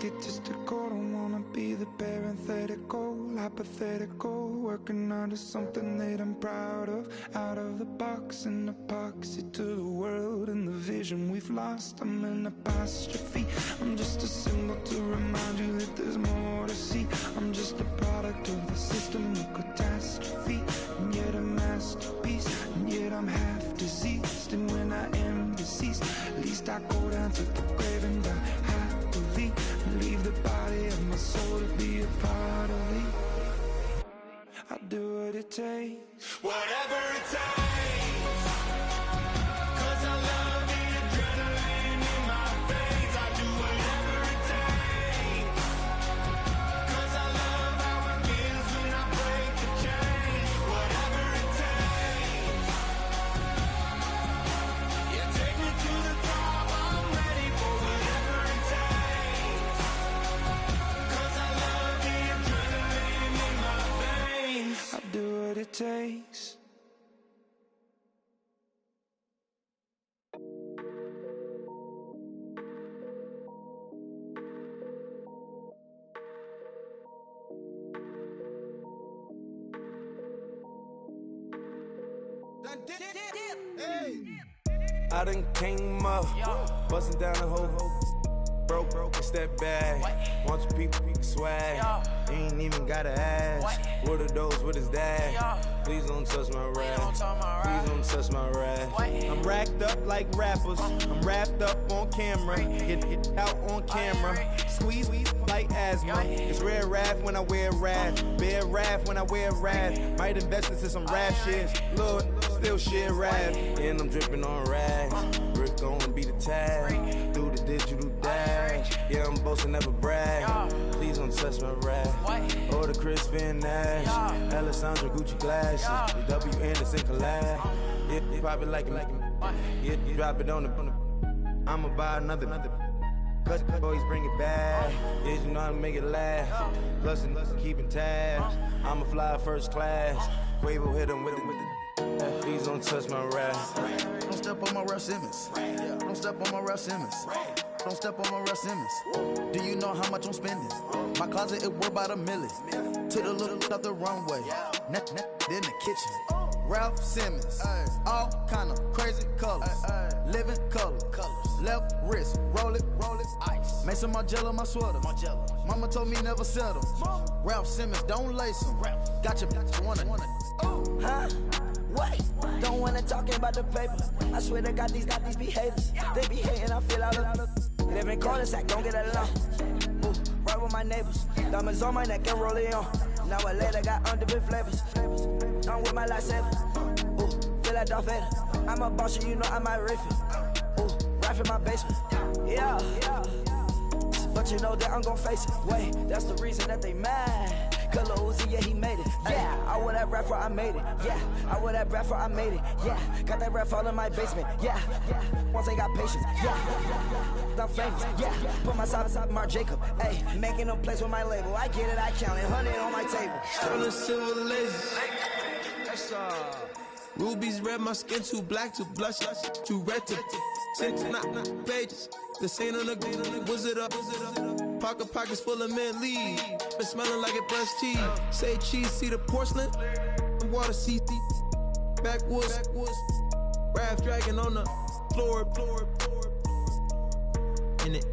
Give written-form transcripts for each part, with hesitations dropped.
egotistical. Don't wanna be the parenthetical, hypothetical, working on to something that I'm proud of. Out of the box, an epoxy to the world and the vision we've lost. I'm an apostrophe, I'm just a symbol to remind you that there's more to see. I'm just a product of the system of catastrophe, and yet a masterpiece, and yet I'm half diseased. And when I am deceased, at least I go down to the grave and die happily, and leave the body of my soul to be a part of me. I'll do what it takes, whatever it takes, 'cause I love the adrenaline in my veins. I do whatever it takes, 'cause I love how it feels when I break the chains. Whatever it takes, you take me to the top, I'm ready for whatever it takes, 'cause I love the adrenaline in my veins. I'll do what it takes. I done came up, bustin' down the whole broke, it's that bad. Want your people swag, you ain't even gotta ask. What are those, what is that? Please don't touch my rap, please don't touch my rap. I'm racked up like rappers, I'm wrapped up on camera, get out on camera, squeeze like asthma. It's rare wrath when I wear wrath, bare wrath when I wear wrath. Might invest into some rap shit, Lord, still shit rap. And I'm dripping on rags, Rick gonna be the tag, do the digital dash. Yeah, I'm boasting, never brag. Please don't touch my rap, or the Chris Finn Nash, Alessandra Gucci glasses, the W Anderson collab. Yeah, you probably like it, yeah, you drop it on the. I'ma buy another. Cause always bring it back. Yeah, you know how to make it laugh. Plus, keeping tabs. I'ma fly first class. Quavo hit him with it. Please don't touch my rap. Don't step on my Ralph Simmons. Don't step on my Ralph Simmons. Don't step on my Ralph Simmons. Do you know how much I'm spending? My closet, it worth about $1 million. To the little of the runway. In the kitchen. Ralph Simmons. All kind of crazy colors. Living colors. Left wrist. Roll it. Ice. Mason Margiela, my sweater. Mama told me never settle. Ralph Simmons, don't lace him. Got your bitch wanna. Huh? Wait, don't wanna talk about the paper. I swear to God, these be haters. They be hating, I feel out of live in cul-de-sac, don't get along. Ooh, right with my neighbors. Diamonds on my neck and roll it on. Now I later got underbit flavors. I'm with my lightsaber. Ooh, feel like Darth Vader. I'm a boss, you know I might riff it. Ooh, right in my basement. Yeah. But you know that I'm gon' face it. Wait, that's the reason that they mad. Cause Lil Uzi, yeah, he made it. Yeah, I wear that rapper, I made it. Yeah, I wear that rapper, I made it. Yeah, got that rap all in my basement. Yeah, once I got patience. Yeah, I'm famous. Yeah, put myself inside Marc Jacob. Hey, making a place with my label. I get it, I count it. 100 on my table. Stolen silver laces. Rubies red, my skin too black to blush, too red to six, not pages. This ain't on the wizard up. Pockets full of mint leaves. Been smelling like it brushed teeth. Say cheese, see the porcelain. Water, see backwoods. Raft dragging on the floor. In it.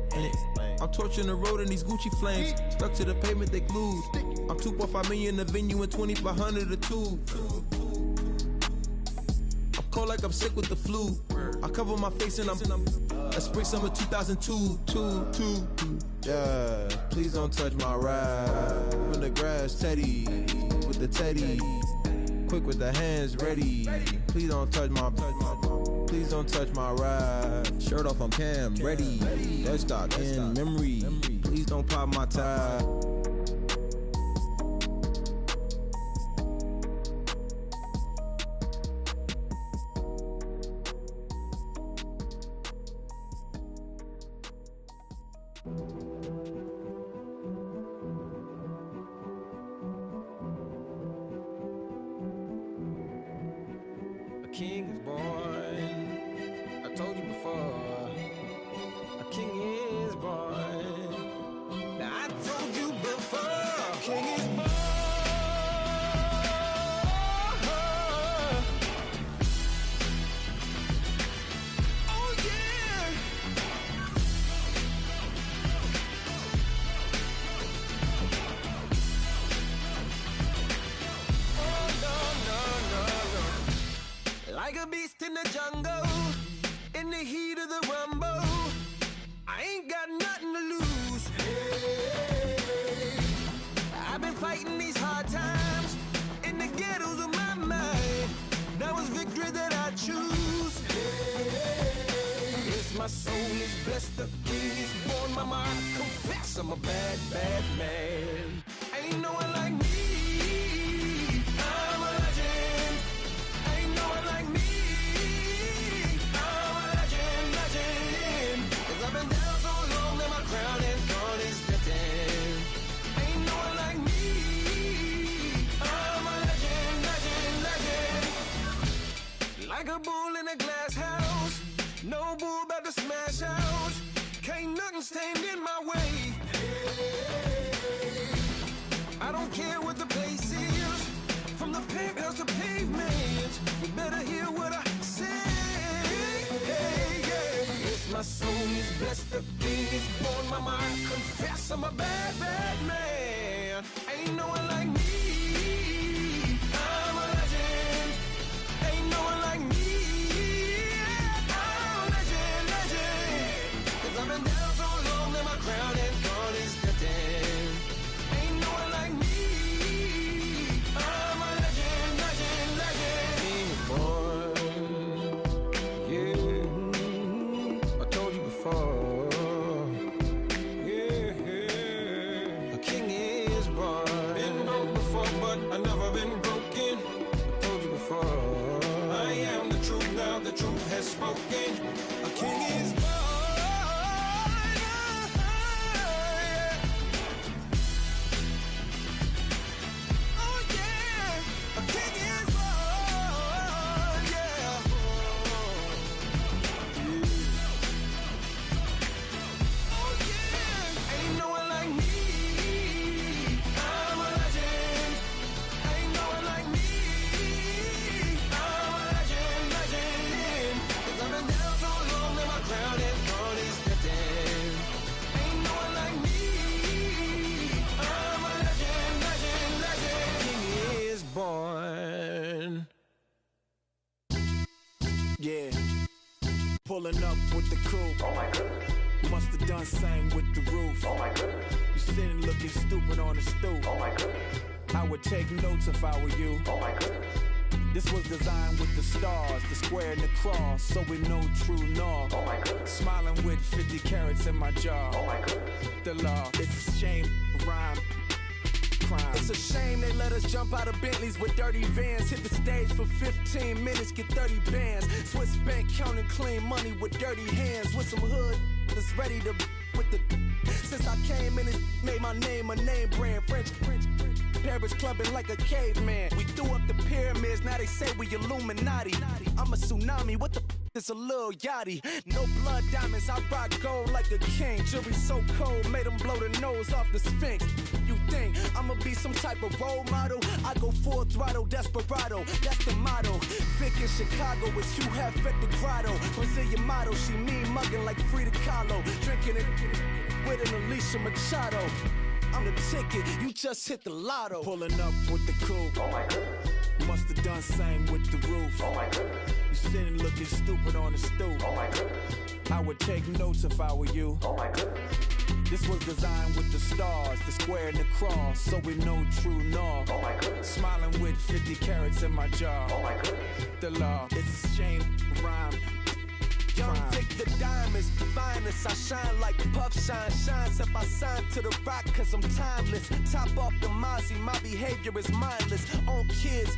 I'm torching the road in these Gucci flames. Stuck to the pavement, they glued. I'm 2.5 million in the venue and 2,500 a tube. I'm cold like I'm sick with the flu. I cover my face and I'm spring summer 2002. Yeah, please don't touch my ride. In the grass, Teddy, with the Teddy. Quick with the hands ready. Please don't touch my ride. Shirt off on cam, ready. Dead stock in memory. Please don't pop my tie. King is born. I told you before. A king is born. Like a beast in the jungle, in the heat of the rumble, I ain't got nothing to lose. Hey, I've been fighting these hard times in the ghettos of my mind. Now it's victory that I choose. Hey, yes, my soul is blessed, the king is born. Mama, I confess I'm a bad, bad man. Ain't no one like me. I'm a legend. Ain't no one like me. I'm a legend, legend. 'Cause I've been down so long that my crown and throne is destined. Ain't no one like me. I'm a legend, legend, legend. Like a bull in a glass house, no bull about to smash out. Can't nothing stand in my way. I don't care what the place is, from the penthouse to pavement. You better hear what I say. Hey, yeah. Yes, my soul is blessed, the king is born. Mama, I confess I'm a bad, bad man. Ain't no one like me. I'm a legend. Ain't no one like me. I'm a legend, legend. 'Cause I've been down so long that my crown and throne is destined. Ain't no one like me. I'm a legend, legend, legend. King is born. Yeah, I told you before. Yeah, a king is born. Been broke before, but I never been broken. I told you before. I am the truth now, the truth has spoken. A king is born. Oh yeah, a king is born. Yeah. Oh yeah, ain't no one like me. I'm a legend. Ain't no one like me. I'm a legend, legend. 'Cause I've been down so long that my crown and throne is destined. Ain't no one like me. I'm a legend, legend, legend. King is born. Yeah, pulling up with the crew. Oh my goodness. Must have done same with the roof. Oh my goodness. You sitting looking stupid on the stoop. Oh my goodness. I would take notes if I were you. Oh my goodness. This was designed with the stars, the square and the cross, so we know true north. Oh my goodness. Smiling with 50 carats in my jaw. Oh my goodness. The law, it's a shame, rhyme. Crime. It's a shame they let us jump out of Bentleys with dirty vans. Hit the stage for 15 minutes, get 30 bands. Swiss bank counting clean money with dirty hands. With some hood that's ready to with the. Since I came in, it made my name a name brand. French. Paris clubbing like a caveman. We threw up the pyramids, now they say we Illuminati. I'm a tsunami, what the it's a little yachty. No blood diamonds, I rock gold like a king. Jewelry so cold, made them blow the nose off the Sphinx. You think I'ma be some type of role model? I go full throttle, desperado, that's the motto. Vic in Chicago, it's you have at the grotto. Brazilian model, she mean mugging like Frida Kahlo. Drinking it with an Alicia Machado. I'm the ticket, you just hit the lotto. Pulling up with the crew. Oh my goodness. Must have done same with the roof. Oh my goodness. You sitting looking stupid on the stoop. Oh my goodness. I would take notes if I were you. Oh my goodness. This was designed with the stars, the square and the cross, so we know true north. Oh my goodness. Smiling with 50 carats in my jaw. Oh my goodness. The law, it's a shame, rhyme. Young Vic the diamonds, finest. I shine like Puff Shine shines if I sign to the rock, cause I'm timeless. Top off the Mozzie, my behavior is mindless. On kids,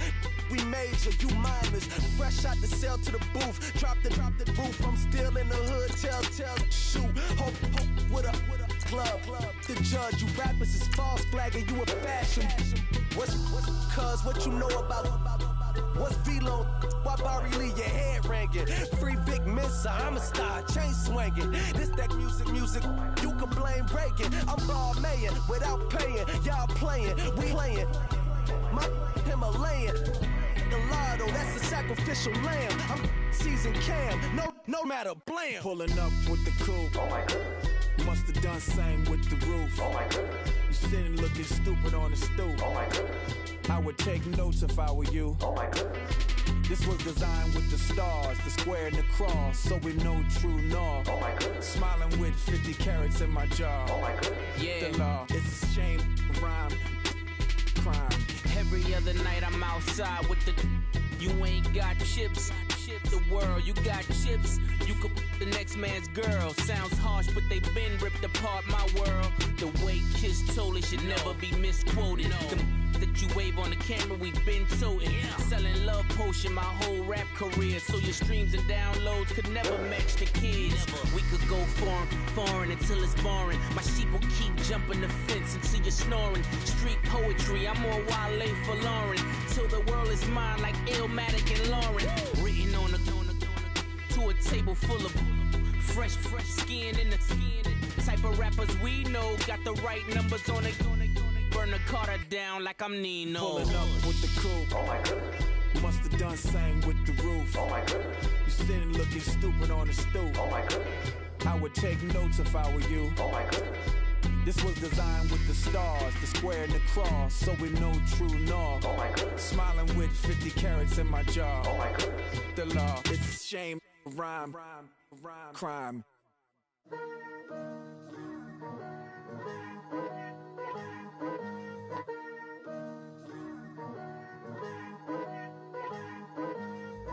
we major, you mindless. Fresh out the cell to the booth, drop the roof. I'm still in the hood, tell, shoot. Hope with a club. The judge, you rappers is false flagging, you a fashion. What's cuz, what you know about? What's Velo? Why Barry Lee, your head ringing? Free Vic Mensa, I'm a star, chain swinging. This that music, you can blame Reagan. I'm ball mayor without paying, y'all playing, we playing. My Himalayan, the lotto, that's a sacrificial lamb. I'm season cam, no matter, blam. Pulling up with the crew. Oh my goodness. Must have done same with the roof. Oh my goodness. You sitting looking stupid on the stoop. Oh my goodness. I would take notes if I were you. Oh my goodness. This was designed with the stars, the square and the cross, so we know true north. Oh my goodness. Smiling with 50 carats in my jaw. Oh my goodness. Yeah. The law, it's a shame, rhyme, crime. Every other night I'm outside with the. You ain't got chips. The world, you got chips. You could the next man's girl. Sounds harsh, but they been ripped apart my world. The way Kiss told it should never be misquoted. The that you wave on the camera, we been toting. Selling love potion my whole rap career. So your streams and downloads could never match the kids. We could go foreign until it's boring. My sheep will keep jumping the fence until you're snoring. Street poetry, I'm more Wale for Lauren. Till the world is mine like Illmatic and Lauren. Written on to a table full of fresh skin in the type of rappers we know. Got the right numbers on it. Burn the Carter down like I'm Nino. Pulling up with the coupe. Oh my goodness. Must have done same with the roof. Oh my goodness. You sitting looking stupid on the stoop. Oh my goodness. I would take notes if I were you. Oh my goodness. This was designed with the stars, the square and the cross, so we know true north. Oh my goodness. Smiling with 50 carats in my jaw. Oh my goodness. The law, it's a shame, rhyme, crime.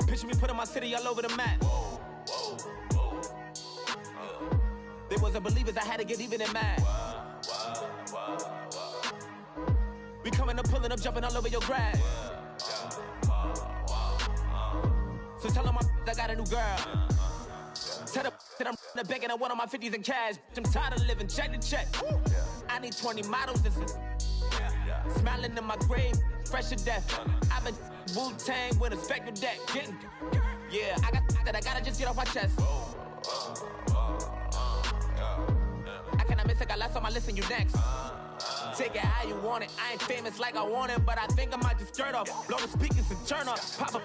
Picture me putting my city all over the map. They wasn't believers, I had to get even and mad. We coming up, pulling up, jumping all over your grass. So tell them I got a new girl. Tell them that I'm in the bank and I want all my 50s in cash. I'm tired of living check to check. I need 20 models, this is smiling in my grave, fresh to death. I've been Wu-Tang with a spectral deck. Getting, yeah, I got that, I gotta just get off my chest. I cannot miss it, got last on my list and you next. Take it how you want it, I ain't famous like I want it, but I think I might just skirt off. Blow the speakers and turn up, pop up.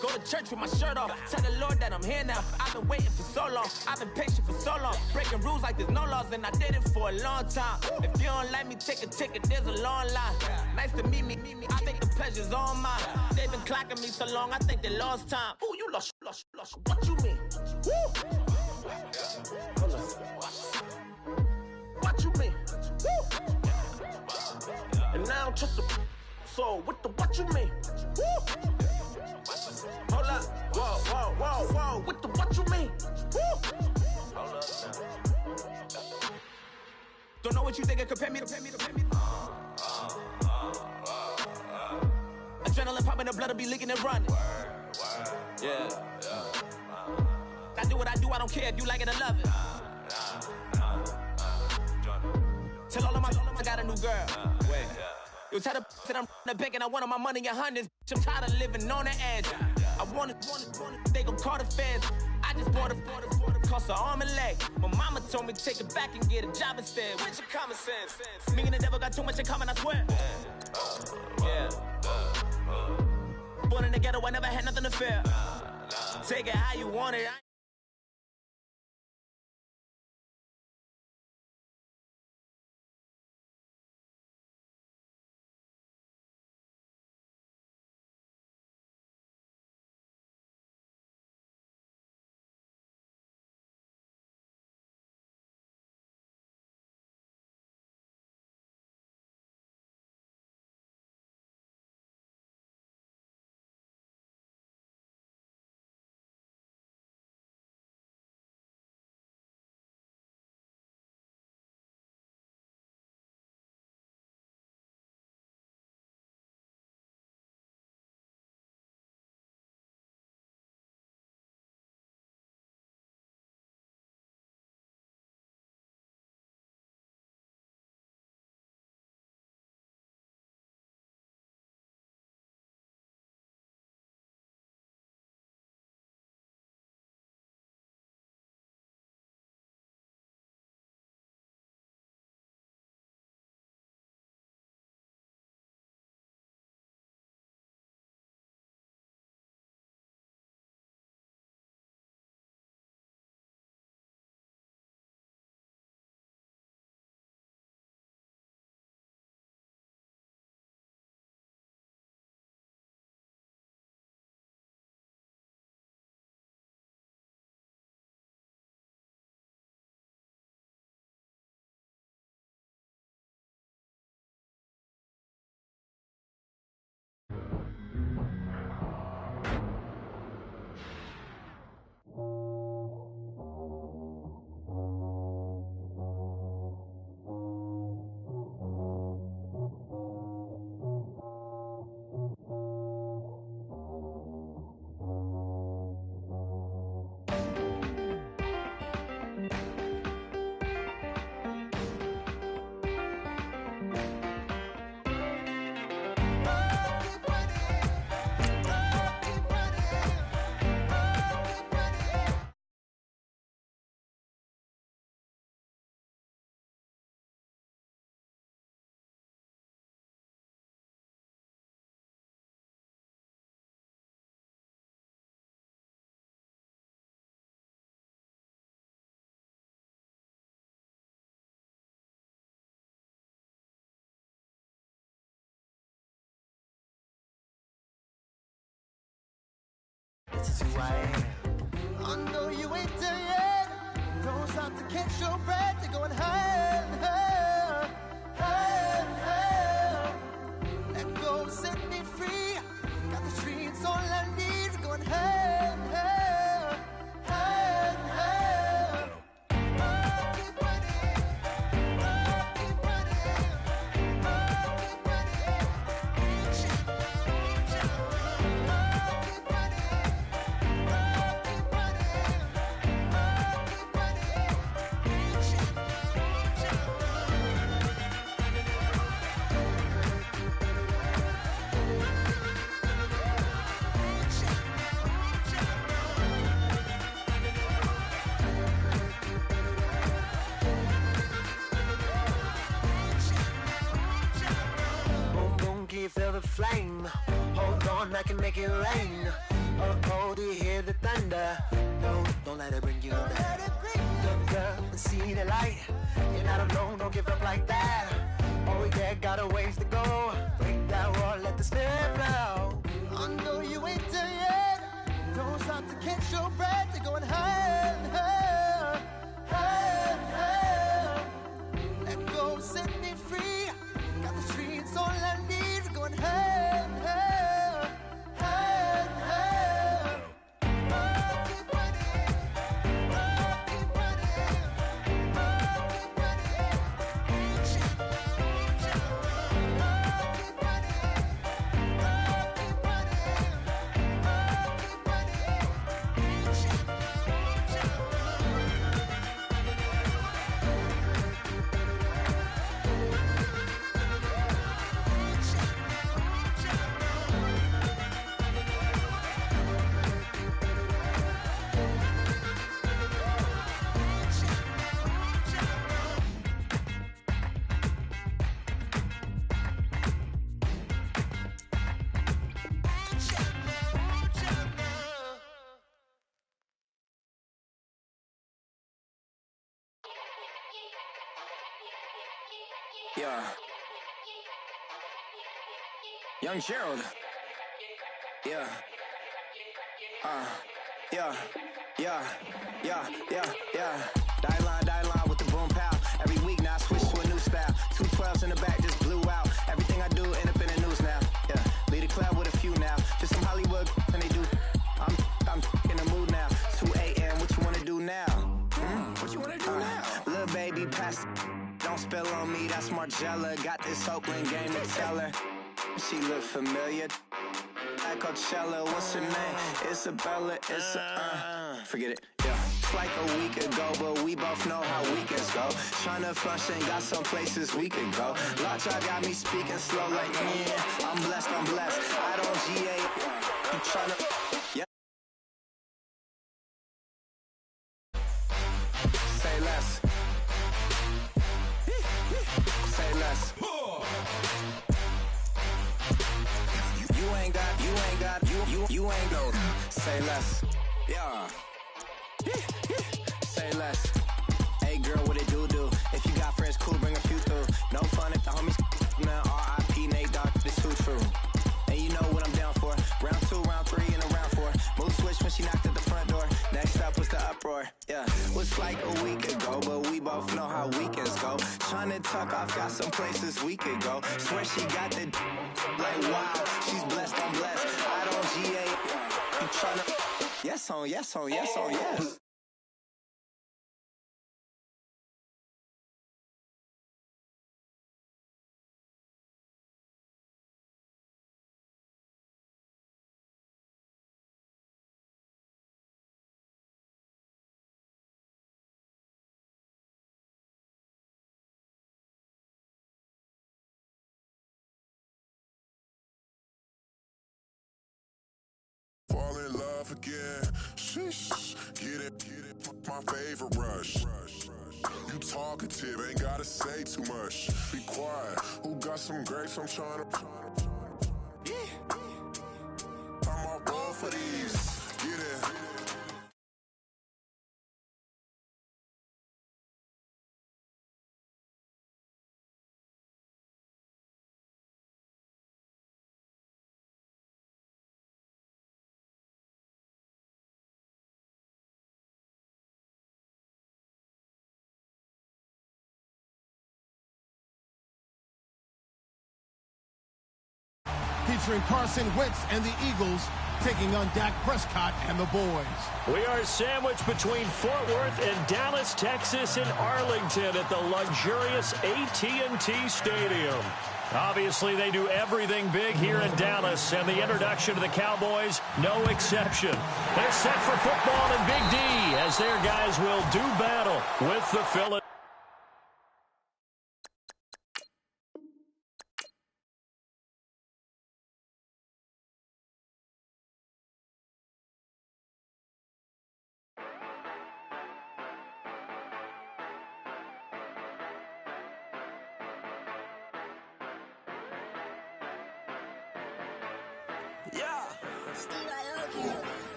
Go to church with my shirt off. Tell the Lord that I'm here now. I've been waiting for so long. I've been patient for so long. Breaking rules like there's no laws, and I did it for a long time. If you don't like me, take a ticket. There's a long line. Nice to meet me. I think the pleasure's all mine. They've been clocking me so long. I think they lost time. Ooh, you lost. What you mean? Woo. What you mean? Woo. And now I don't trust the so with the what you mean? Woo. Hold up, whoa, with the what you mean? Woo! Hold up now. Don't know what you think, compare me. Adrenaline popping, the blood will be leaking and running. Yeah. I do what I do, I don't care if you like it or love it. Tell all of my I got a new girl. Wait. You tell the that I'm in the bank and I want all my money in hundreds. I'm tired of living on the edge. I want it, they gon' call the feds. I just bought a cost an arm and leg. My mama told me take it back and get a job instead. Where's your common sense? Me and the devil got too much in common, I swear. Yeah. Born in the ghetto, I never had nothing to fear. Take it how you want it. this is who I am. I know you ain't there yet. Don't stop to catch your breath. You're going higher and higher, higher and higher. Let go, set me free. Got the streets all I need. You're going higher and higher, higher and higher. Oh, keep running. Oh, keep running. Oh, keep running. Reach out, reach out. Oh, keep running. Oh, keep running. Boom, boom, can you feel the flame? Hold on, I can make it rain. Oh, do you hear the thunder? No, don't let it bring you down. Look up and see the light. You're not alone, don't give up like that. Oh, yeah, got a ways to go. Break that wall, let the spirit flow. I know you ain't there yet. Don't stop to catch your breath. You're going higher and higher, higher and higher. Let go, set me free. Got the streets all I need. You're going higher and higher, higher and higher. Oh, keep running. Oh, keep running. Oh, keep running. Reach out, reach out. Oh, keep running. Oh, keep running. Oh, keep running. Reach out, reach out. Yeah. Young Gerald. Yeah. Yeah. Yeah. Die line with the boom pow. Every week now I switch to a new style. 212s in the back just blew out. Everything I do end up in the news now. Yeah. Lead a club with a few now. Just some Hollywood and they do. I'm in the mood now. 2 a.m. What you wanna do now? What you wanna do now? Little baby pass. Don't spill on me, that's Margella. Got this Oakland game to tell her. She look familiar. At Coachella, what's her name? Isabella, forget it, yeah. It's like a week ago, but we both know how weekends go. Tryna function, got some places we could go. Lockjaw got me speaking slow like, yeah, I'm blessed. I don't GA, you tryna, yeah. Say less. Say less. You ain't go. Say less. Yeah. Say less. Hey girl, what it do? If you got friends, cool, bring a few through. No fun if the homies man. R.I.P. Nate Dogg, this too true. And you know what I'm down for. Round 2, round 3, and a round 4. Move switch when she knocked at the front door. Next up was the uproar. Yeah, was like a week ago, but we both know how weekends go. Tryna tuck off, got some places we could go. Swear she got the like wow, she's blessed, I'm blessed. I don't GA. You tryna? Yes on, yes. Fall in love again. Sheesh. Get it. My favorite rush. You talkative, ain't gotta say too much. Be quiet. Who got some grapes? I'm trying to. I'm all roll for these. Get it. featuring Carson Wentz and the Eagles taking on Dak Prescott and the boys. We are sandwiched between Fort Worth and Dallas, Texas, and Arlington at the luxurious AT&T Stadium. Obviously, they do everything big here in Dallas, and the introduction to the Cowboys, no exception. They're set for football in Big D as their guys will do battle with the Philadelphia.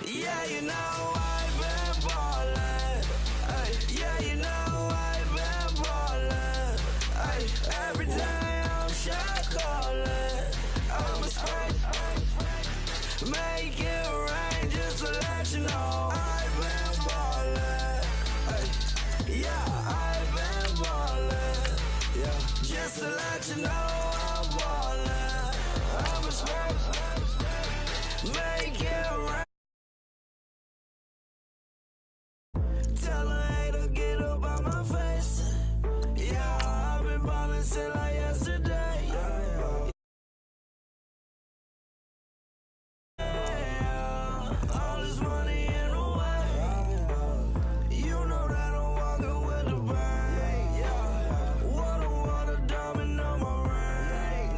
Yeah, you know I've been ballin'. Yeah, you know I've been ballin'. Every day I'm shot callin'. I'm a spray. Make it rain just to let you know I've been ballin'. Yeah, I've been ballin'. Yeah, just to let you know I'm ballin'. I'm a spray. Make it rain. Tell a hater get up on my face. Yeah, I've been ballin' since like yesterday. Yeah, all this money in the way. You know that I'm walking with the bank. Yeah, water, diamond on my ring.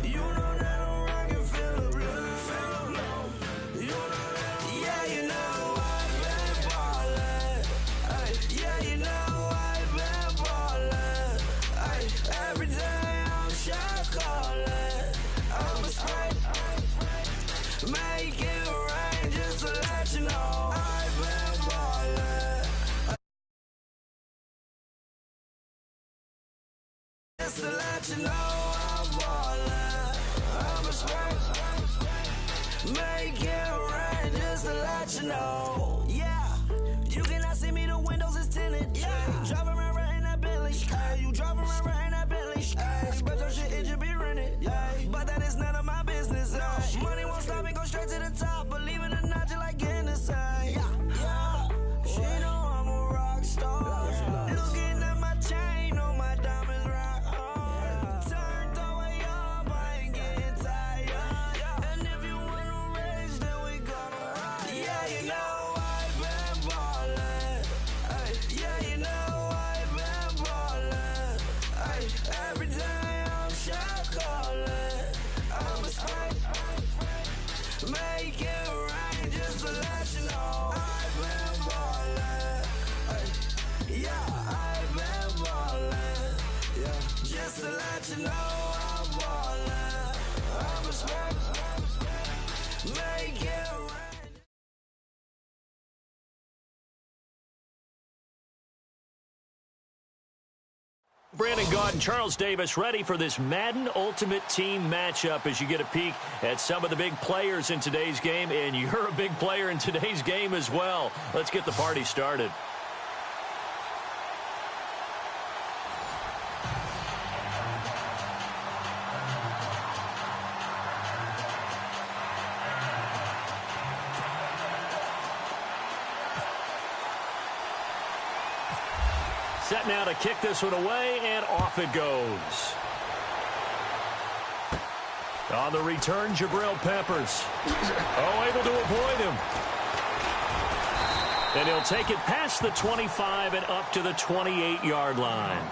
You know that I'm rockin' feel the blue. You know that, yeah, you know I've been ballin'. Yeah, you know I've been ballin'. Every day I'm shot callin'. I'm a spray. Make it rain just to let you know I've been ballin'. Just to let you know I'm ballin'. I'm a spray. Make it rain just to let you know. Yeah, you cannot see me, the windows is tinted. Yeah, driving around right in that Bentley. Hey, you driving around right in that Bentley. Hey, but your shit, it should be rented. Hey, but that is none of my business. Hey, money won't stop me, go straight to the top. Believe it or not, you like getting the same. Yeah, she know I'm a rock star. Looking at my chain, on my diamonds rock hard. Turned the way up, I ain't getting tired. And if you wanna race, then we gonna ride. Yeah, you know I've been ballin'. Yeah, you know I've been ballin'. Every day I'm shot callin'. I'm a spray. Make it rain just to let you know I've been ballin'. Yeah, I've been ballin'. Yeah, just to let you know I'm ballin'. I'm a spray. Make it rain. Brandon Gaud and Charles Davis ready for this Madden Ultimate Team matchup as you get a peek at some of the big players in today's game, and you're a big player in today's game as well. Let's get the party started. Set now to kick this one away, and off it goes. On the return, Jabril Peppers. Oh, able to avoid him. And he'll take it past the 25 and up to the 28-yard line.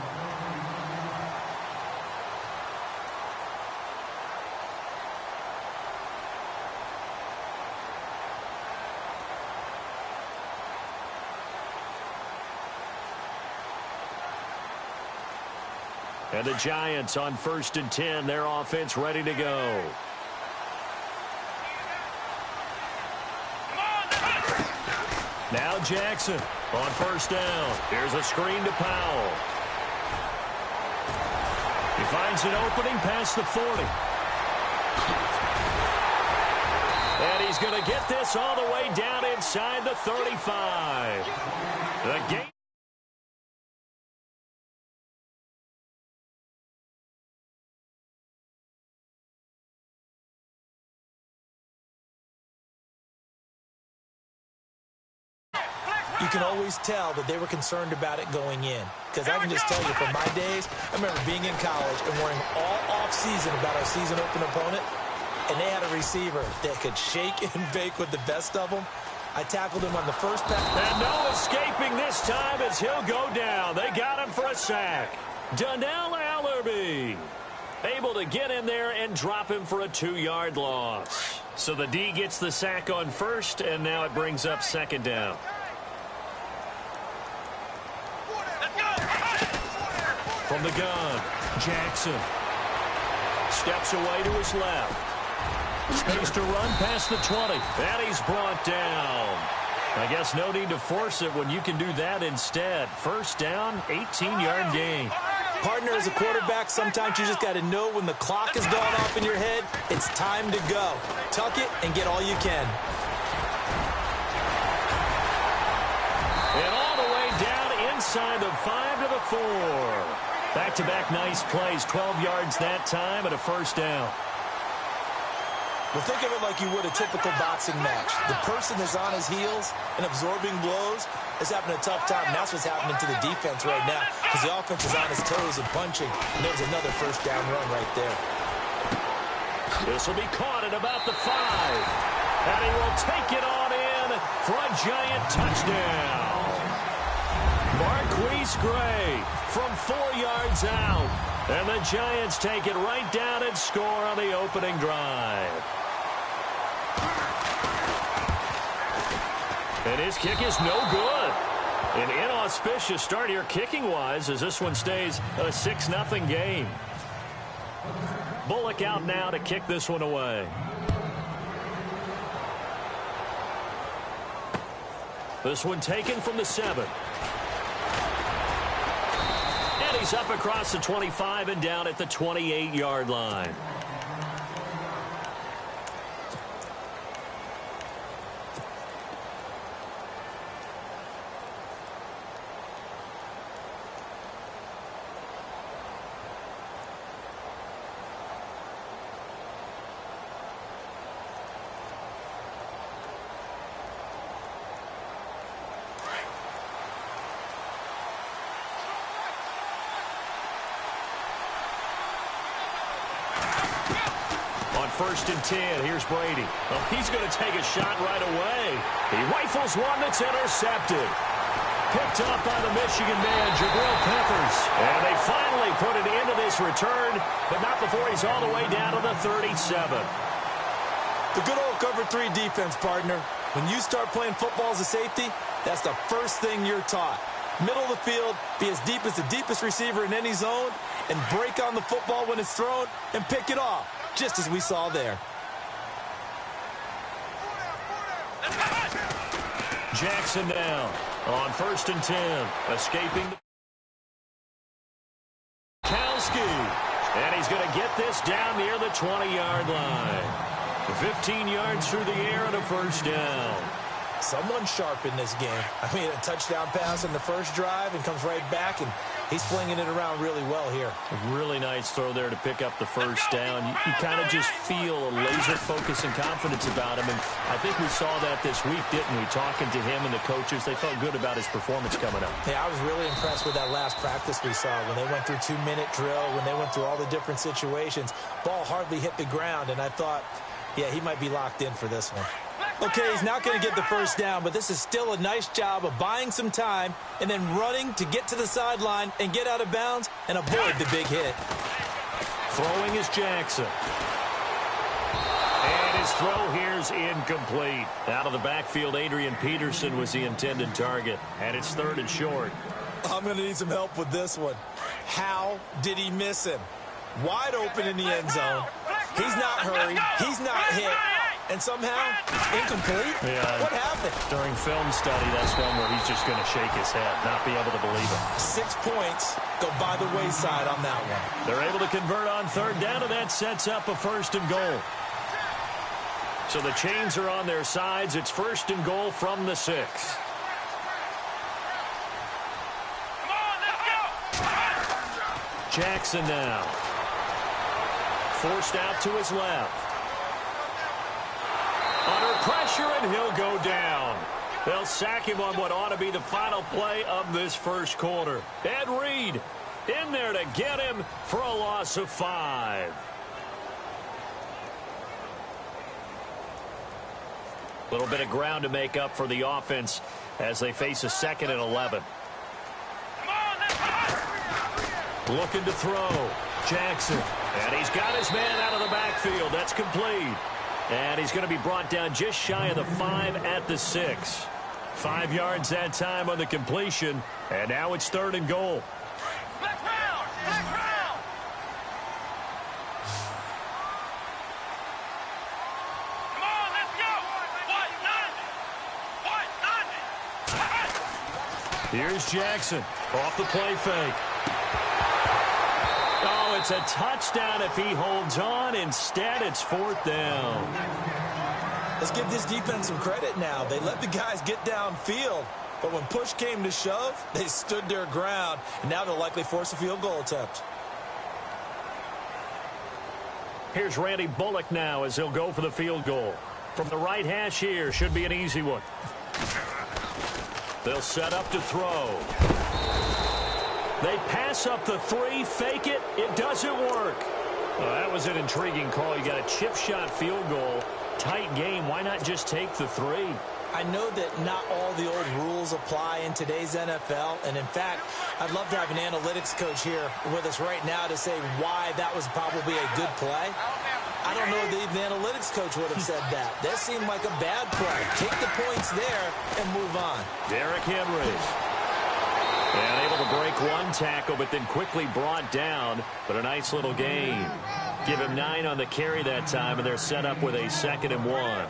And the Giants on 1st and 10. Their offense ready to go. Now Jackson on 1st down. Here's a screen to Powell. He finds an opening past the 40. And he's going to get this all the way down inside the 35. The game. you can always tell that they were concerned about it going in. Because I can just tell you from my days, I remember being in college and worrying all off-season about our season open opponent, and they had a receiver that could shake and bake with the best of them. I tackled him on the first pass. And no escaping this time as he'll go down. They got him for a sack. Donnell Allerby able to get in there and drop him for a 2-yard loss. So the D gets the sack on first, and now it brings up second down. From the gun, Jackson steps away to his left. Space to run past the 20. And he's brought down. I guess no need to force it when you can do that instead. First down, 18-yard gain. Partner, as a quarterback, sometimes you just got to know when the clock is going off in your head, it's time to go. Tuck it and get all you can. And all the way down inside the 5 to the 4. Back-to-back nice plays, 12 yards that time and a first down. Well, think of it like you would a typical boxing match. The person that's on his heels and absorbing blows is having a tough time. And that's what's happening to the defense right now because the offense is on his toes and punching. And there's another first down run right there. This will be caught at about the 5. And he will take it on in for a giant touchdown. Marquise Gray from 4 yards out. And the Giants take it right down and score on the opening drive. And his kick is no good. An inauspicious start here kicking-wise as this one stays a 6-0 game. Bullock out now to kick this one away. This one taken from the 7. And he's up across the 25 and down at the 28-yard line. First and 10. Here's Brady. Oh, he's going to take a shot right away. He rifles one that's intercepted. Picked up by the Michigan man, Jabril Peppers. And they finally put an end to this return, but not before he's all the way down to the 37. The good old cover 3 defense, partner. When you start playing football as a safety, that's the first thing you're taught. Middle of the field, be as deep as the deepest receiver in any zone, and break on the football when it's thrown and pick it off. Just as we saw there. Jackson down on first and 10. Escaping Kowski. And he's going to get this down near the 20-yard line. 15 yards through the air and a first down. Someone sharp in this game. I mean, a touchdown pass in the first drive and comes right back, and he's flinging it around really well here. A really nice throw there to pick up the first down. You kind of just feel a laser focus and confidence about him, and I think we saw that this week, didn't we? Talking to him and the coaches, they felt good about his performance coming up. Yeah, I was really impressed with that last practice we saw when they went through 2-minute drill, when they went through all the different situations. Ball hardly hit the ground, and I thought, yeah, he might be locked in for this one. Okay, he's not going to get the first down, but this is still a nice job of buying some time and then running to get to the sideline and get out of bounds and avoid the big hit. Throwing is Jackson. And his throw here's incomplete. Out of the backfield, Adrian Peterson was the intended target. And it's 3rd and short. I'm going to need some help with this one. How did he miss him? Wide open in the end zone. He's not hurried. He's not hit. And somehow, incomplete? Yeah. What happened? During film study, that's one where he's just going to shake his head, not be able to believe it. 6 points go by the wayside on that one. They're able to convert on 3rd down, and that sets up a 1st and goal. So the chains are on their sides. It's 1st and goal from the 6. Jackson now. Forced out to his left. Under pressure, and he'll go down. They'll sack him on what ought to be the final play of this first quarter. Ed Reed in there to get him for a loss of 5. A little bit of ground to make up for the offense as they face a 2nd and 11. Looking to throw. Jackson. And he's got his man out of the backfield. That's complete. And he's going to be brought down just shy of the 5 at the 6. 5 yards that time on the completion. And now it's 3rd and goal. Back round! Back round! Come on, let's go! What? 90! Here's Jackson. Off the play fake. Oh, it's a touchdown if he holds on. Instead, it's 4th down. Let's give this defense some credit now. They let the guys get downfield, but when push came to shove, they stood their ground, and now they'll likely force a field goal attempt. Here's Randy Bullock now as he'll go for the field goal. From the right hash here, should be an easy one. They'll set up to throw. They pass up the 3, fake it. It doesn't work. Well, that was an intriguing call. You got a chip shot field goal. Tight game. Why not just take the 3? I know that not all the old rules apply in today's NFL, and in fact, I'd love to have an analytics coach here with us right now to say why that was probably a good play. I don't know that the analytics coach would have said that. That seemed like a bad play. Take the points there and move on. Derrick Henry. And able to break one tackle, but then quickly brought down. But a nice little gain. Give him 9 on the carry that time, and they're set up with a 2nd and 1.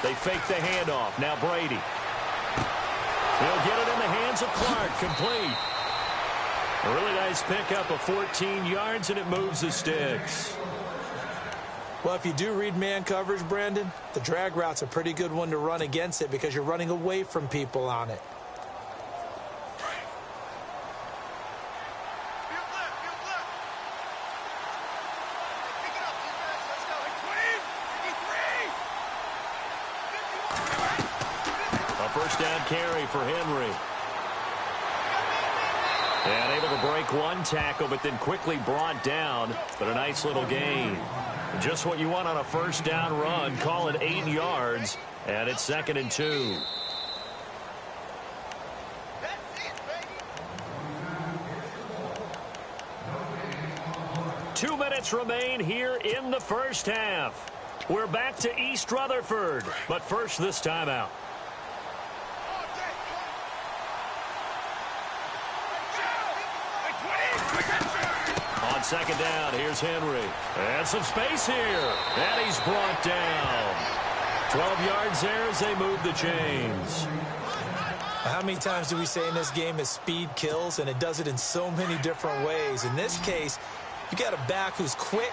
They fake the handoff. Now Brady. He'll get it in the hands of Clark. Complete. A really nice pickup of 14 yards, and it moves the sticks. Well, if you do read man coverage, Brandon, the drag route's a pretty good one to run against it because you're running away from people on it. First down carry for Henry. And able to break one tackle, but then quickly brought down. But a nice little gain. Just what you want on a first down run. Call it 8 yards. And it's 2nd and 2. Two minutes remain here in the first half. We're back to East Rutherford. But first, this timeout. On 2nd down, here's Henry. And some space here. And he's brought down. 12 yards there as they move the chains. How many times do we say in this game is speed kills, and it does it in so many different ways. In this case, you got a back who's quick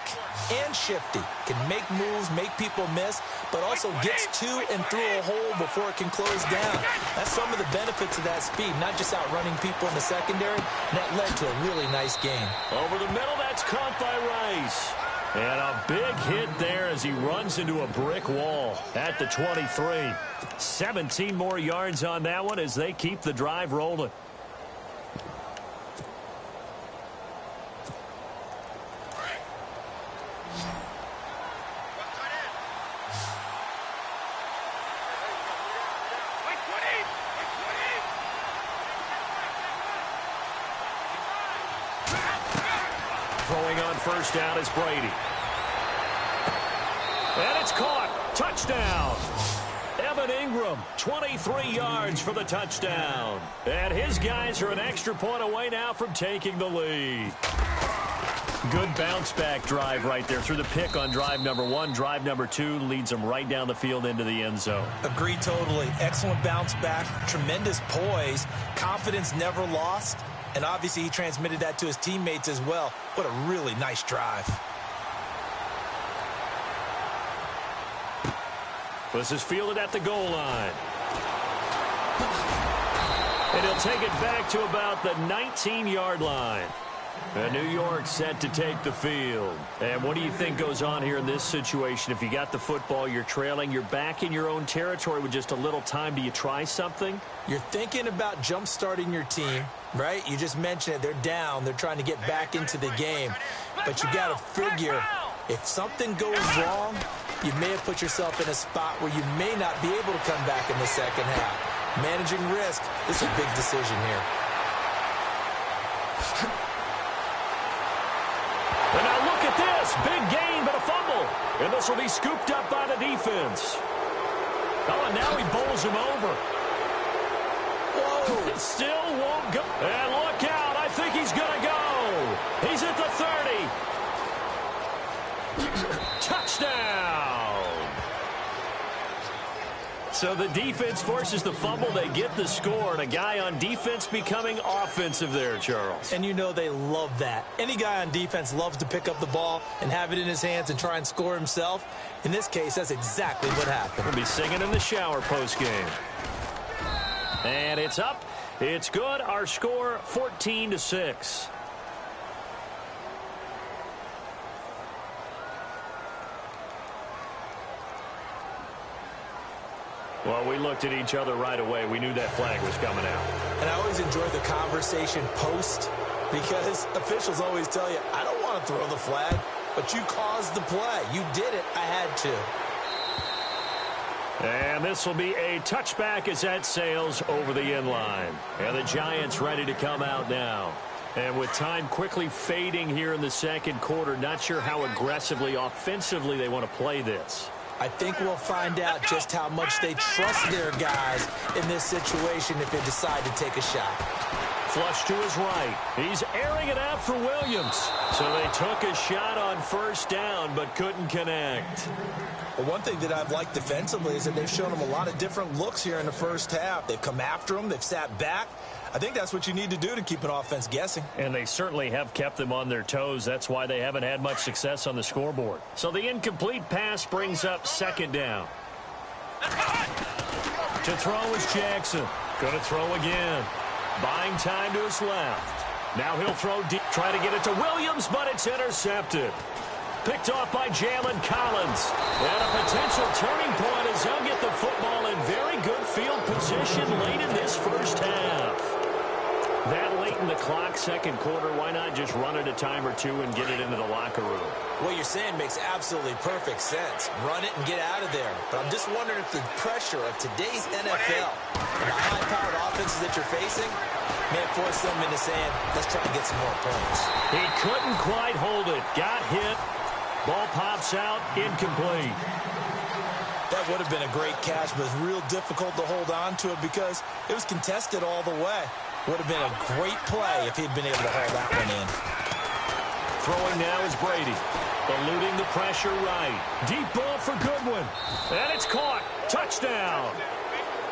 and shifty, can make moves, make people miss, but also gets to and through a hole before it can close down. That's some of the benefits of that speed, not just outrunning people in the secondary. And that led to a really nice gain. Over the middle, that's caught by Rice. And a big hit there as he runs into a brick wall at the 23. 17 more yards on that one as they keep the drive rolling. Throwing on first down is Brady. And it's caught. Touchdown. Evan Ingram, 23 yards for the touchdown. And his guys are an extra point away now from taking the lead. Good bounce-back drive right there. Through the pick on drive number 1. Drive number 2 leads them right down the field into the end zone. Agree totally. Excellent bounce back. Tremendous poise. Confidence never lost. And obviously he transmitted that to his teammates as well. What a really nice drive. This is fielded at the goal line. And he'll take it back to about the 19-yard line. And New York set to take the field. And what do you think goes on here in this situation? If you got the football, you're trailing, you're back in your own territory with just a little time. Do you try something? You're thinking about jump-starting your team, right? You just mentioned it. They're down. They're trying to get back into the game. But you got to figure, if something goes wrong, you may have put yourself in a spot where you may not be able to come back in the second half. Managing risk, this is a big decision here. And now look at this. Big gain, but a fumble. And this will be scooped up by the defense. Oh, and now he bowls him over. Whoa. Still won't go. And look out. I think he's going to go. He's at the 30. Touchdown. So the defense forces the fumble. They get the score. And a guy on defense becoming offensive there, Charles. And you know they love that. Any guy on defense loves to pick up the ball and have it in his hands and try and score himself. In this case, that's exactly what happened. We'll be singing in the shower post-game. And it's up. It's good. Our score, 14-6. Well, we looked at each other right away. We knew that flag was coming out. And I always enjoy the conversation post because officials always tell you, I don't want to throw the flag, but you caused the play. You did it. I had to. And this will be a touchback as that sails over the end line. And the Giants ready to come out now. And with time quickly fading here in the second quarter, not sure how aggressively, offensively they want to play this. I think we'll find out just how much they trust their guys in this situation if they decide to take a shot. Flush to his right. He's airing it out for Williams. So they took a shot on first down but couldn't connect. Well, one thing that I've liked defensively is that they've shown them a lot of different looks here in the first half. They've come after them. They've sat back. I think that's what you need to do to keep an offense guessing. And they certainly have kept them on their toes. That's why they haven't had much success on the scoreboard. So the incomplete pass brings up second down. To throw is Jackson. Going to throw again. Buying time to his left. Now he'll throw deep. Try to get it to Williams, but it's intercepted. Picked off by Jalen Collins. And a potential turning point as they'll get the football in very good field position late in this first half. That late in the clock, second quarter, why not just run it a time or two and get it into the locker room? What you're saying makes absolutely perfect sense. Run it and get out of there. But I'm just wondering if the pressure of today's NFL and the high-powered offenses that you're facing may force them into saying, let's try to get some more points. He couldn't quite hold it. Got hit. Ball pops out. Incomplete. That would have been a great catch, but it's real difficult to hold on to it because it was contested all the way. Would have been a great play if he'd been able to hold that one in. Throwing now is Brady. Eluding the pressure right. Deep ball for Goodwin. And it's caught. Touchdown.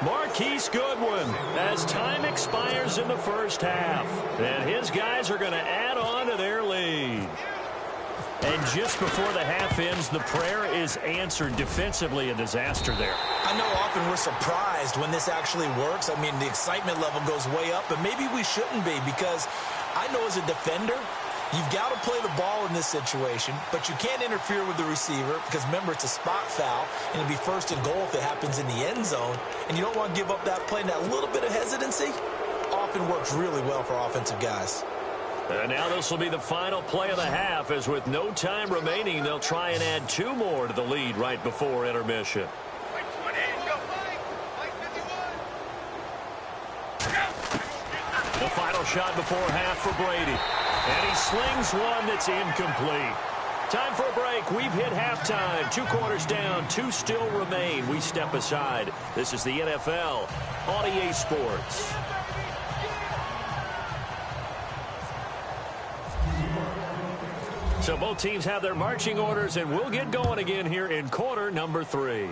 Marquise Goodwin as time expires in the first half. And his guys are going to add on to their lead. And just before the half ends, the prayer is answered. Defensively, a disaster there. I know often we're surprised when this actually works. I mean, the excitement level goes way up, but maybe we shouldn't be because I know as a defender, you've got to play the ball in this situation, but you can't interfere with the receiver because, remember, it's a spot foul, and it'll be first and goal if it happens in the end zone, and you don't want to give up that play. And that little bit of hesitancy often works really well for offensive guys. And now this will be the final play of the half, as with no time remaining, they'll try and add two more to the lead right before intermission. The final shot before half for Brady. And he slings one that's incomplete. Time for a break. We've hit halftime. 2 quarters down. 2 still remain. We step aside. This is the NFL on EA Sports. So both teams have their marching orders, and we'll get going again here in quarter number 3.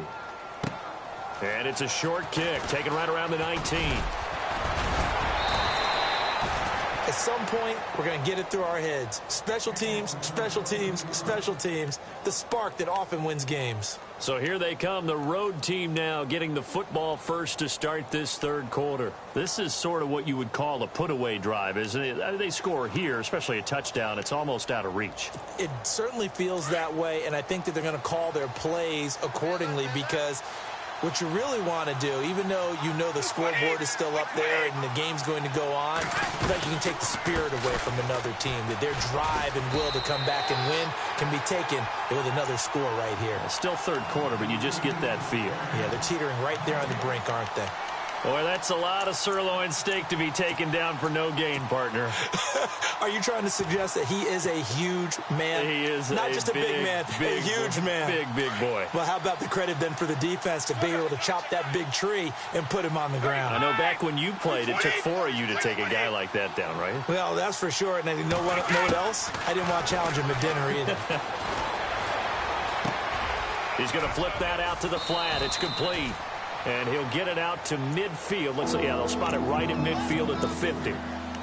And it's a short kick, taken right around the 19. At some point, we're going to get it through our heads. Special teams, special teams, special teams. The spark that often wins games. So here they come, the road team now getting the football first to start this third quarter. This is sort of what you would call a put-away drive, isn't it? They score here, especially a touchdown. It's almost out of reach. It certainly feels that way, and I think that they're going to call their plays accordingly because what you really want to do, even though you know the scoreboard is still up there and the game's going to go on, but you can take the spirit away from another team, that their drive and will to come back and win can be taken with another score right here. It's still third quarter, but you just get that feel. Yeah, they're teetering right there on the brink, aren't they? Boy, that's a lot of sirloin steak to be taken down for no gain, partner. Are you trying to suggest that he is a huge man? He is not just a big man, a huge man. Big boy. Well, how about the credit then for the defense to be able to chop that big tree and put him on the ground? I know back when you played, it took 4 of you to take a guy like that down, right? Well, that's for sure. And you know what else? I didn't want to challenge him at dinner either. He's going to flip that out to the flat. It's complete. And he'll get it out to midfield. Let's see. Yeah, they'll spot it right at midfield at the 50.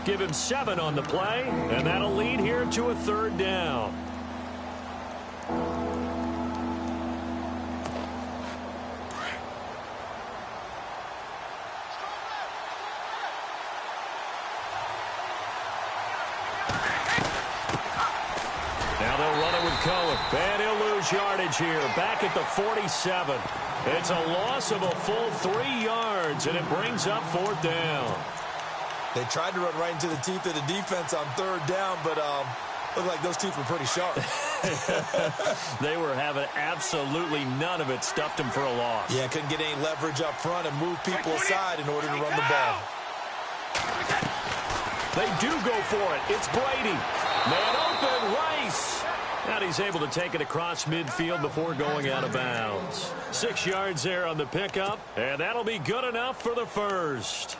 Give him 7 on the play, and that'll lead here to a third down. Now they'll run it with Cohen. And he'll lose yardage here. Back at the 47. It's a loss of a full 3 yards, and it brings up 4th down. They tried to run right into the teeth of the defense on 3rd down, but looked like those teeth were pretty sharp. They were having absolutely none of it. Stuffed them for a loss. Yeah, couldn't get any leverage up front and move people aside in order to run the ball. They do go for it. It's Brady. Man open, Rice. And he's able to take it across midfield before going out of bounds. 6 yards there on the pickup, and that'll be good enough for the first.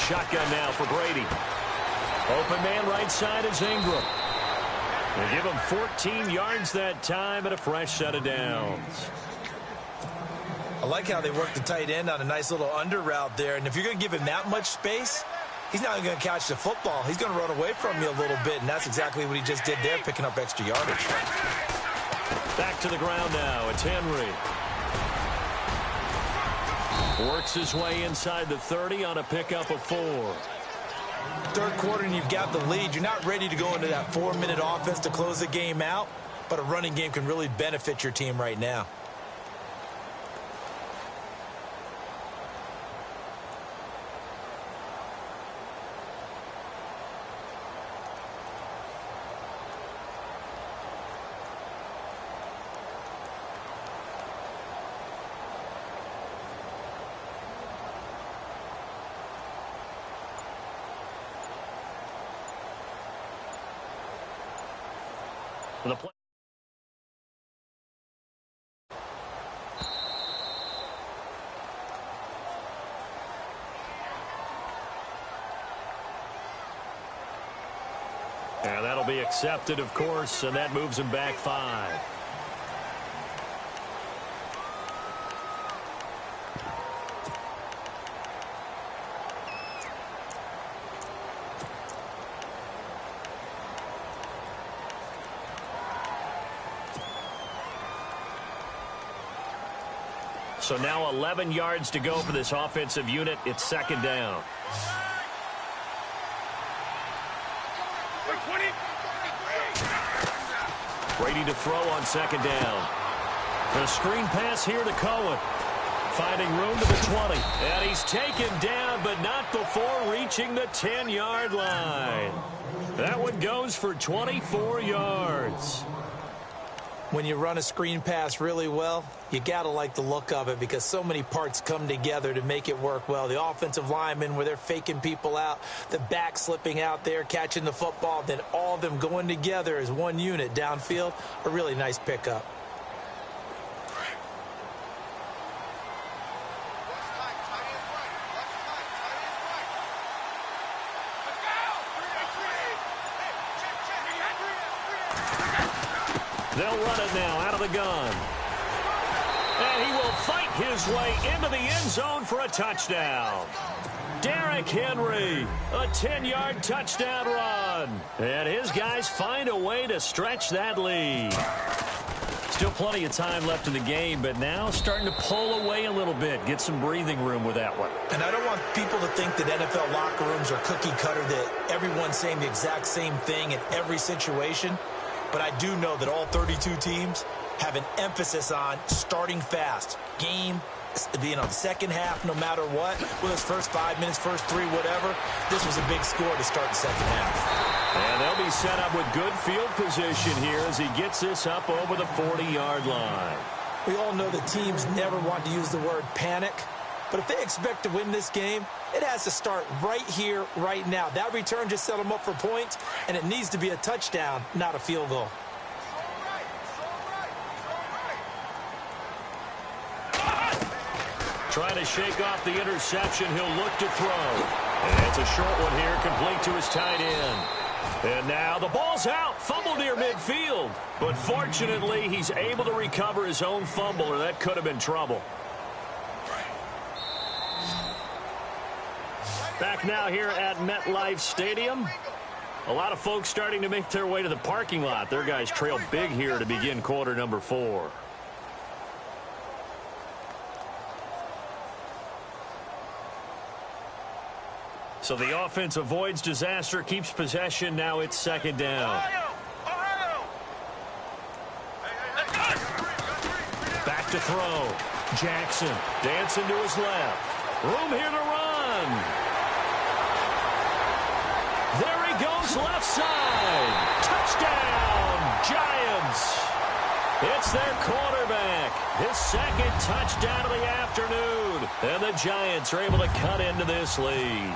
Shotgun now for Brady. Open man right side is Ingram. They give him 14 yards that time and a fresh set of downs. I like how they work the tight end on a nice little under route there. And if you're going to give him that much space, he's not going to catch the football. He's going to run away from you a little bit, and that's exactly what he just did there, picking up extra yardage. Back to the ground now. It's Henry. Works his way inside the 30 on a pickup of 4. Third quarter and you've got the lead. You're not ready to go into that 4-minute offense to close the game out, but a running game can really benefit your team right now. The play. And that'll be accepted, of course, and that moves him back 5. So now 11 yards to go for this offensive unit. It's 2nd down. Brady to throw on 2nd down. The screen pass here to Cohen. Finding room to the 20. And he's taken down, but not before reaching the 10-yard line. That one goes for 24 yards. when you run a screen pass really well, you got to like the look of it because so many parts come together to make it work well. The offensive linemen, where they're faking people out, the back slipping out there, catching the football, then all of them going together as one unit downfield, a really nice pickup. They'll run it now out of the gun. And he will fight his way into the end zone for a touchdown. Derrick Henry, a 10-yard touchdown run. And his guys find a way to stretch that lead. Still plenty of time left in the game, but now starting to pull away a little bit. Get some breathing room with that one. And I don't want people to think that NFL locker rooms are cookie cutter, that everyone's saying the exact same thing in every situation. But I do know that all 32 teams have an emphasis on starting fast. Game, the second half, no matter what, whether it's first 5 minutes, first 3, whatever, this was a big score to start the second half. And they'll be set up with good field position here as he gets this up over the 40-yard line. We all know that teams never want to use the word panic. But if they expect to win this game, it has to start right here, right now. That return just set them up for points, and it needs to be a touchdown, not a field goal. Trying to shake off the interception. He'll look to throw. And it's a short one here, complete to his tight end. And now the ball's out. Fumble near midfield. But fortunately, he's able to recover his own fumble, or that could have been trouble. Back now here at MetLife Stadium. A lot of folks starting to make their way to the parking lot. Their guys trail big here to begin quarter number 4. So the offense avoids disaster, keeps possession. Now it's second down. Back to throw. Jackson dancing to his left. Room here to run. There he goes, left side. Touchdown, Giants. It's their quarterback. His second touchdown of the afternoon. And the Giants are able to cut into this lead.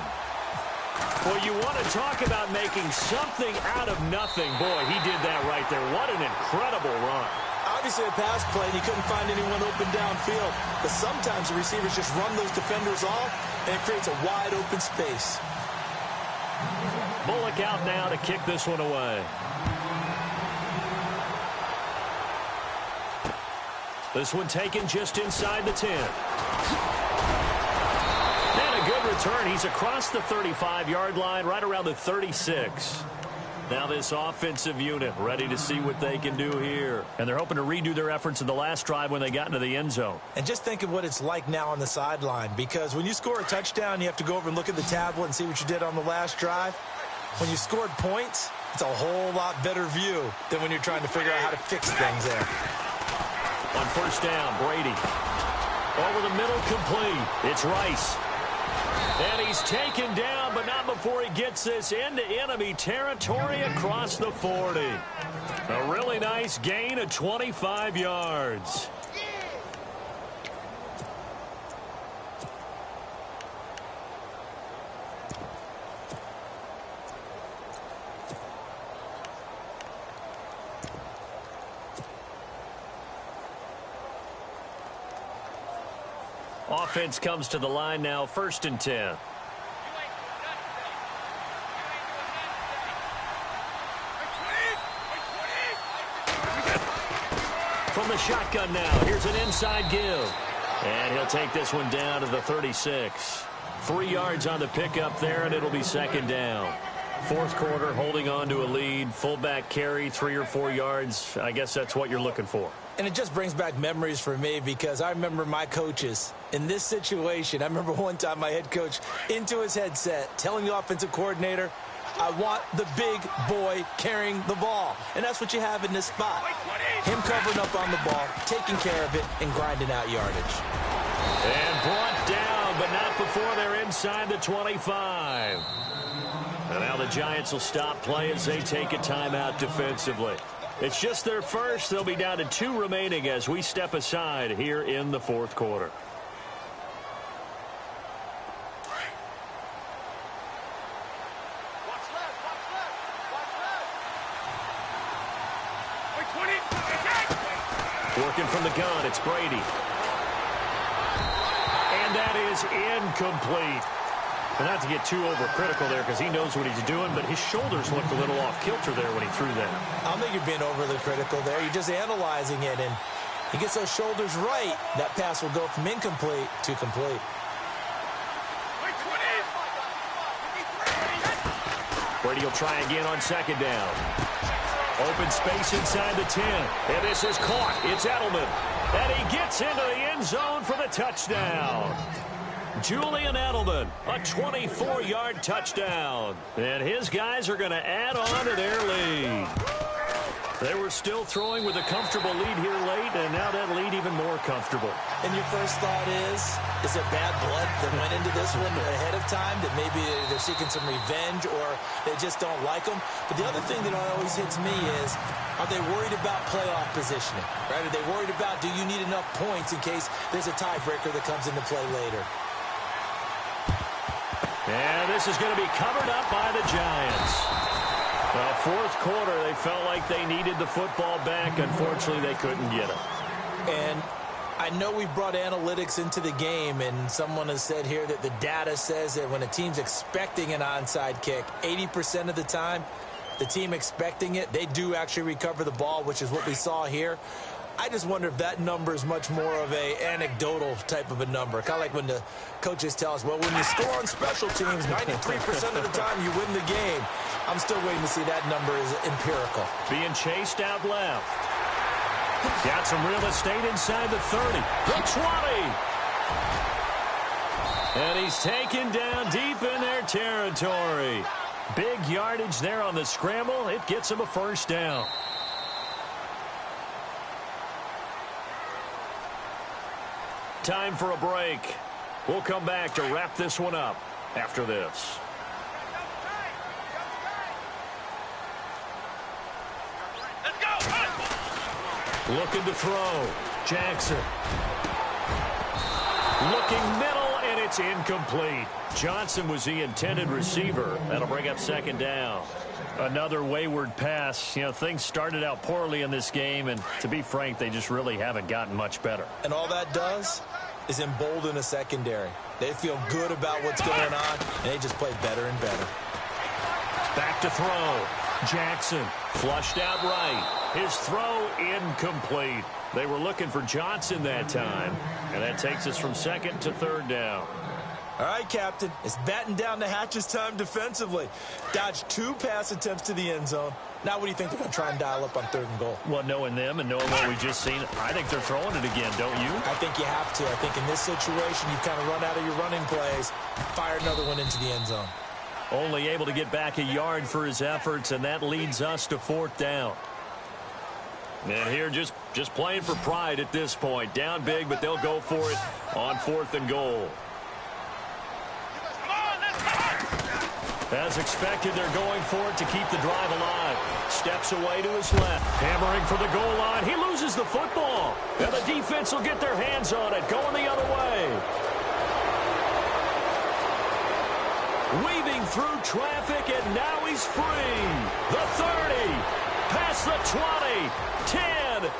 Well, you want to talk about making something out of nothing. Boy, he did that right there. What an incredible run. Obviously a pass play, and he couldn't find anyone open downfield. But sometimes the receivers just run those defenders off, and it creates a wide open space. Bullock out now to kick this one away. This one taken just inside the 10. And a good return. He's across the 35-yard line, right around the 36. Now this offensive unit ready to see what they can do here. And they're hoping to redo their efforts in the last drive when they got into the end zone. And just think of what it's like now on the sideline, because when you score a touchdown, you have to go over and look at the tablet and see what you did on the last drive. When you scored points, it's a whole lot better view than when you're trying to figure out how to fix things there. On first down, Brady. Over the middle, complete. It's Rice. And he's taken down, but not before he gets this into enemy territory across the 40. A really nice gain of 25 yards. Offense comes to the line now, 1st and 10. From the shotgun now, here's an inside give. And he'll take this one down to the 36. 3 yards on the pickup there, and it'll be second down. Fourth quarter, holding on to a lead. Fullback carry, 3 or 4 yards. I guess that's what you're looking for. And it just brings back memories for me, because I remember my coaches in this situation. I remember one time my head coach into his headset telling the offensive coordinator, I want the big boy carrying the ball. And that's what you have in this spot. Him covering up on the ball, taking care of it, and grinding out yardage. And brought down, but not before they're inside the 25. And now the Giants will stop play as they take a timeout defensively. It's just their first. They'll be down to 2 remaining as we step aside here in the fourth quarter. Working from the gun, it's Brady. And that is incomplete. And not to get too overcritical there because he knows what he's doing, but his shoulders looked a little off kilter there when he threw that. I don't think you're being overly critical there. You're just analyzing it, and he gets those shoulders right. That pass will go from incomplete to complete. Brady will try again on second down. Open space inside the 10. And this is caught. It's Edelman. And he gets into the end zone for the touchdown. Julian Edelman, a 24-yard touchdown. And his guys are going to add on to their lead. They were still throwing with a comfortable lead here late, and now that lead even more comfortable. And your first thought is there bad blood that went into this one ahead of time, that maybe they're seeking some revenge or they just don't like them? But the other thing that always hits me is, are they worried about playoff positioning? Right? Are they worried about, do you need enough points in case there's a tiebreaker that comes into play later? And this is going to be covered up by the Giants. Fourth quarter, they felt like they needed the football back. Unfortunately, they couldn't get it. And I know we brought analytics into the game, and someone has said here that the data says that when a team's expecting an onside kick, 80% of the time, the team expecting it, they do actually recover the ball, which is what we saw here. I just wonder if that number is much more of a anecdotal type of a number. Kind of like when the coaches tell us, well, when you score on special teams, 93% of the time you win the game. I'm still waiting to see that number is empirical. Being chased out left. Got some real estate inside the 30. The 20. And he's taken down deep in their territory. Big yardage there on the scramble. It gets him a first down. Time for a break. We'll come back to wrap this one up after this. Looking to throw. Jackson. Looking middle, and it's incomplete. Johnson was the intended receiver. That'll bring up second down. Another wayward pass. You know, things started out poorly in this game, and to be frank, they just really haven't gotten much better. And all that does is embolden a secondary. They feel good about what's going on, and they just play better and better. Back to throw. Jackson flushed out right. His throw incomplete. They were looking for Johnson that time, and that takes us from second to third down. All right, Captain, it's batten down the hatches time defensively. Dodged 2 pass attempts to the end zone. Now what do you think they're going to try and dial up on 3rd and goal? Well, knowing them and knowing what we've just seen, I think they're throwing it again, don't you? I think you have to. I think in this situation, you kind of run out of your running plays, fire another one into the end zone. Only able to get back a yard for his efforts, and that leads us to 4th down. And here just playing for pride at this point. Down big, but they'll go for it on 4th and goal. As expected, they're going for it to keep the drive alive. Steps away to his left. Hammering for the goal line. He loses the football. And the defense will get their hands on it. Going the other way. Weaving through traffic, and now he's free. The 30. Past the 20. 10.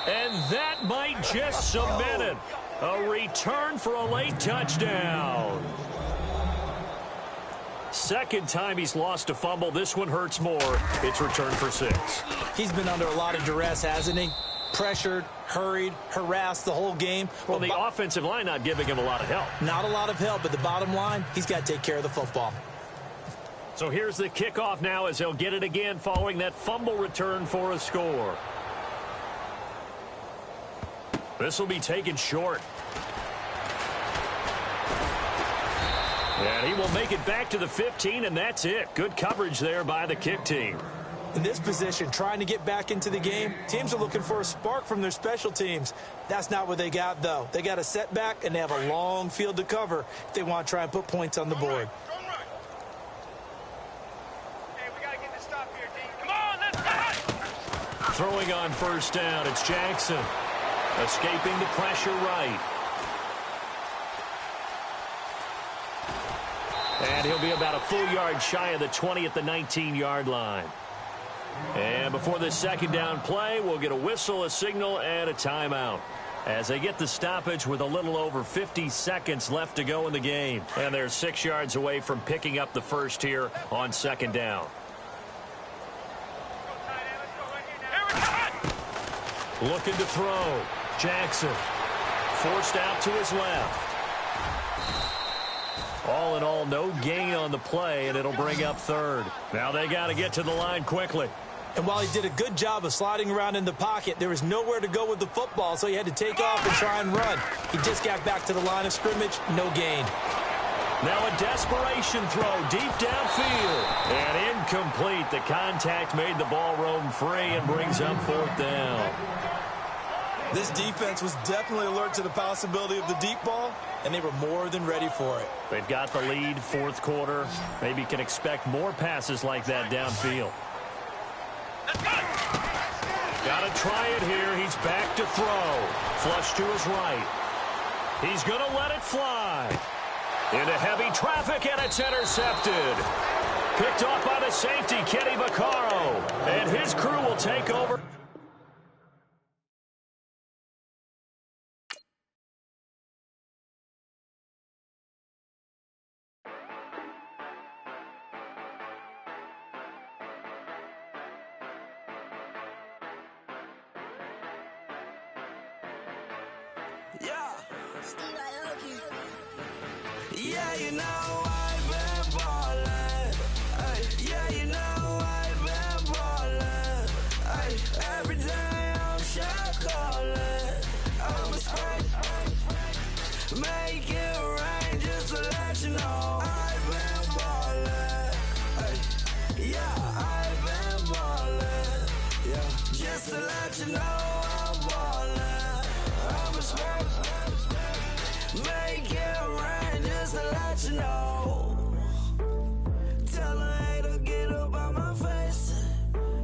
And that might just cement it. A return for a late touchdown. Second time he's lost a fumble. This one hurts more. It's returned for 6. He's been under a lot of duress, hasn't he? Pressured, hurried, harassed the whole game. Well, the offensive line not giving him a lot of help. Not a lot of help, but the bottom line, he's got to take care of the football. So here's the kickoff now as they'll get it again following that fumble return for a score. This will be taken short. And he will make it back to the 15, and that's it. Good coverage there by the kick team. In this position, trying to get back into the game, teams are looking for a spark from their special teams. That's not what they got, though. They got a setback, and they have a long field to cover if they want to try and put points on the board. Throwing on first down, it's Jackson. Escaping the pressure right. And he'll be about a full yard shy of the 20 at the 19-yard line. And before the second down play, we'll get a whistle, a signal, and a timeout, as they get the stoppage with a little over 50 seconds left to go in the game. And they're 6 yards away from picking up the first here on second down. Looking to throw. Jackson forced out to his left. All in all, no gain on the play, and it'll bring up third. Now they got to get to the line quickly. And while he did a good job of sliding around in the pocket, there was nowhere to go with the football, so he had to take off and try and run. He just got back to the line of scrimmage, no gain. Now a desperation throw deep downfield. And incomplete. The contact made the ball roam free and brings up fourth down. This defense was definitely alert to the possibility of the deep ball, and they were more than ready for it. They've got the lead, fourth quarter. Maybe can expect more passes like that downfield. Got to try it here. He's back to throw. Flush to his right. He's going to let it fly. Into heavy traffic, and it's intercepted. Picked off by the safety, Kenny Vaccaro. And his crew will take over. Yeah, you know I've been ballin'. Yeah, you know I've been ballin'. Every day I'm shot callin'. I'm a spray. Make it rain just to let you know I've been ballin'. Yeah, I've been ballin'. Yeah, just to let you know I'm ballin'. I'm a spray. Make it rain just to let you know. Tell a hater get up on my face.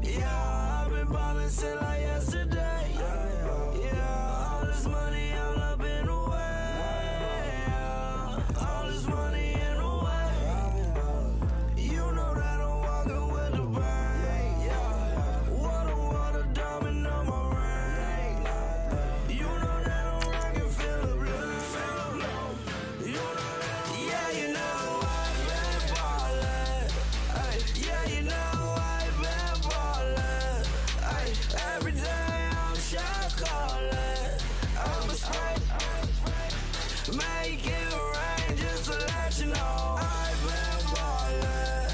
Yeah, I've been ballin' since like yesterday. Yeah, all this money all up in the way. All this money in the way. You know that I'm walking with the bank. Yeah, water, diamond on my ring. You know that I'm rockin', feel the blue. Make it rain just to let you know I've been ballin'.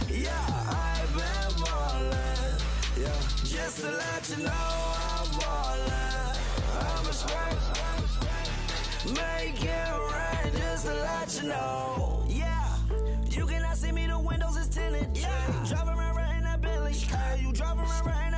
Yeah, I've been ballin'. Yeah, just to let you know I'm ballin'. I'm a spray. Make it rain just to let you know. Yeah, you cannot see me, the windows is tinted. Yeah, driving around right in that Bentley. You driving around right in